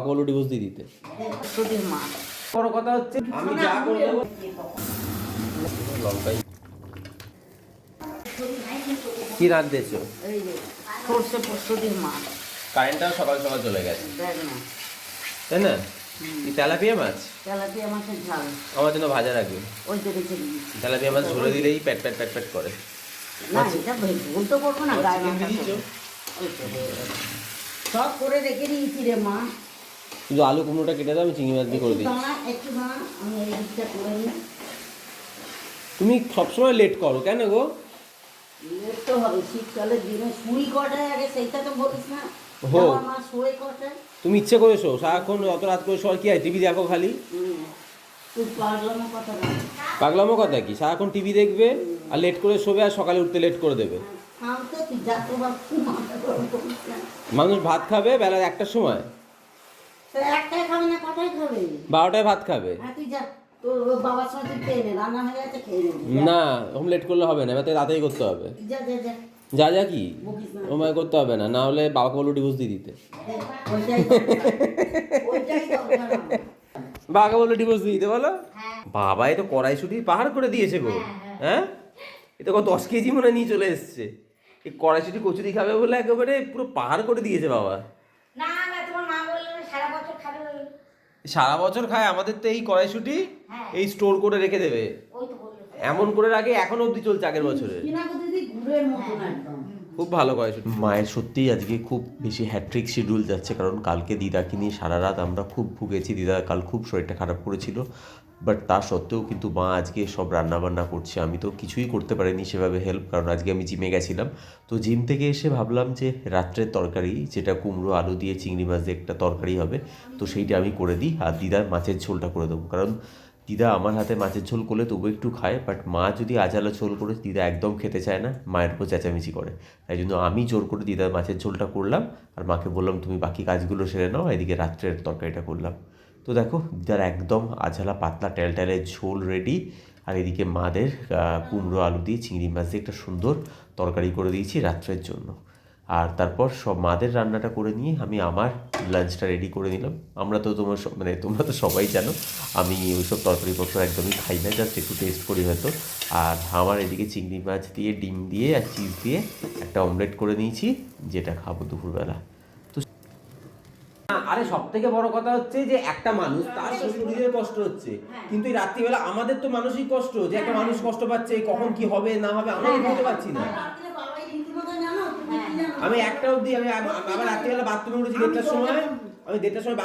বলো ডিভোর্স দিয়ে দিতে। সুধীর মা বড় কথা হচ্ছে আমি যা করে দেবো লঙ্কাই। কি রাত দিয়েছো? এই যে সর্ষে সুধীর মা। কারেন্টটাও সকাল সকাল চলে গেছে, দেখ না তাই না? কি তেলাপিয়া মাছ? তেলাপিয়া মাছের ঝাল আমার জন্য ভাজা রাখবে। ওই যে রেখে দিয়েছি। তেলাপিয়া মাছ ঝোলে দিলেই প্যাট প্যাট প্যাট প্যাট করে। না এটা ভুল তো করবো না, গায়ে চিকেন মাথা দিয়েছো? সব করে রেখে দিয়েছি রে মা। শুধু আলু কুমড়োটা কেটে দাও, আমি চিংড়ি মাছ দিয়ে করে দিই। একটু দাঁড়া, আমি এই দিকটা করে নিই। তুমি সবসময় লেট করো কেন গো? লেট তো হবে, শীতকালের দিনে শুই কটায় আগে সেইটা তো বলিস না। হো। আমার মা শোয় কটায়? তুমি ইচ্ছে করে শো, সারাক্ষণ অত রাত করে শোয়ার কি হয়? টিভি দেখো খালি। তুই পাগলামো কথা না। পাগলামো কথা কি? সারাক্ষণ টিভি দেখবে আর লেট করে শোবে আর সকালে উঠতে লেট করে দেবে। থাম তো, তুই যা তো বাপু, মাথা গরম করিস না। মানুষ ভাত খাবে বেলা 1টার সময়, তো একটাই খাবে না কটাই খাবে? 12টায় ভাত খাবে। হ্যাঁ তুই যা, তোর বাবার সঙ্গে তুই খেয়ে নে, রান্না হয়ে গেছে খেয়ে নে। না, ওরকম লেট করলে হবে না, এবার তাড়াতাড়ি করতে হবে। যা যা যা, যা যা কি বকিস না। ওমায় করতে হবে না, না হলে বাবাকে বলো ডিভোর্স দিয়ে দিতে। ওইটাই দরকার, ওইটাই দরকার আমার। বাবাকে বলো ডিভোর্স দিয়ে দিতে বলো। হ্যাঁ। বাবা এ তো কড়াইশুটি পাহাড় করে দিয়েছে গো। হ্যাঁ, এ তো 10 কেজি মনে হয় নিয়ে চলে এসছে। এই কড়াইশুটি কচুরি খাবে বলে একেবারে পুরো পাহাড় করে দিয়েছে বাবা। না না, তোমার মা বললো সারা বছর খাবে। সারা বছর খায় আমাদের তো এই কড়াইশুটি, হ্যাঁ। এই স্টোর করে রেখে দেবে। ওই তো বললো এমন করে রাখে এখনো অবধি চলছে আগের বছরে। কিনা দিদি ঘুরের মতন একদম। খুব ভালো কড়াইশুটি। মায়ের সত্যিই আজকে খুব বেশি হ্যাট্রিক শিডিউল যাচ্ছে, কারণ কালকে দিদাকে নিয়ে সারা রাত আমরা খুব ভুগেছি। দিদা কাল খুব শরীরটা খারাপ করেছিল, বাট তা সত্ত্বেও কিন্তু মা আজকে সব রান্নাবান্না করছে। আমি তো কিছুই করতে পারিনি সেভাবে হেল্প, কারণ আজকে আমি জিমে গেছিলাম। তো জিম থেকে এসে ভাবলাম যে রাত্রের তরকারি, যেটা কুমড়ো আলু দিয়ে চিংড়ি মাছ দিয়ে একটা তরকারি হবে, তো সেইটা আমি করে দিই আর দিদার মাছের ঝোলটা করে দেবো। কারণ দিদা আমার হাতে মাছের ঝোল করলে তবু একটু খায়, বাট মা যদি আজালা ঝোল করে দিদা একদম খেতে চায় না, মায়ের উপর চেঁচামেচি করে। তাই জন্য আমি জোর করে দিদার মাছের ঝোলটা করলাম আর মাকে বললাম তুমি বাকি কাজগুলো সেরে নাও, এদিকে রাত্রের তরকারিটা করলাম। তো দেখো দিদার একদম আঝালা পাতলা টেলটেলের ঝোল রেডি, আর এদিকে মাদের কুমড়ো আলু দিয়ে চিংড়ি মাছ দিয়ে একটা সুন্দর তরকারি করে দিয়েছি রাত্রের জন্য। আর তারপর সব মাদের রান্নাটা করে নিয়ে আমি আমার লাঞ্চটা রেডি করে নিলাম। আমরা তো তোমার মানে তোমরা তো সবাই জানো আমি ওইসব তরকারিপত্র একদমই খাই না, জাস্ট একটু টেস্ট করি হয়তো। আর আমার এদিকে চিংড়ি মাছ দিয়ে ডিম দিয়ে আর চিজ দিয়ে একটা অমলেট করে নিয়েছি, যেটা খাবো দুপুরবেলা। আরে সব থেকে বড় কথা হচ্ছে যে একটা মানুষ তার শরীরে কষ্ট হচ্ছে, কিন্তু এই রাত্রিবেলা আমাদের তো মানসিক কষ্ট, যে একটা মানুষ কষ্ট পাচ্ছে, কখন কি হবে না হবে আমরা বুঝতে পারছি না। রাত্রে বাবাই রীতিমতো জানো, তুমি কি জানো? আমি 1টা অবধি আমি আবার রাত্রিবেলা বাথরুমে উঠেছি 1টার সময়, আমি 1টার সময়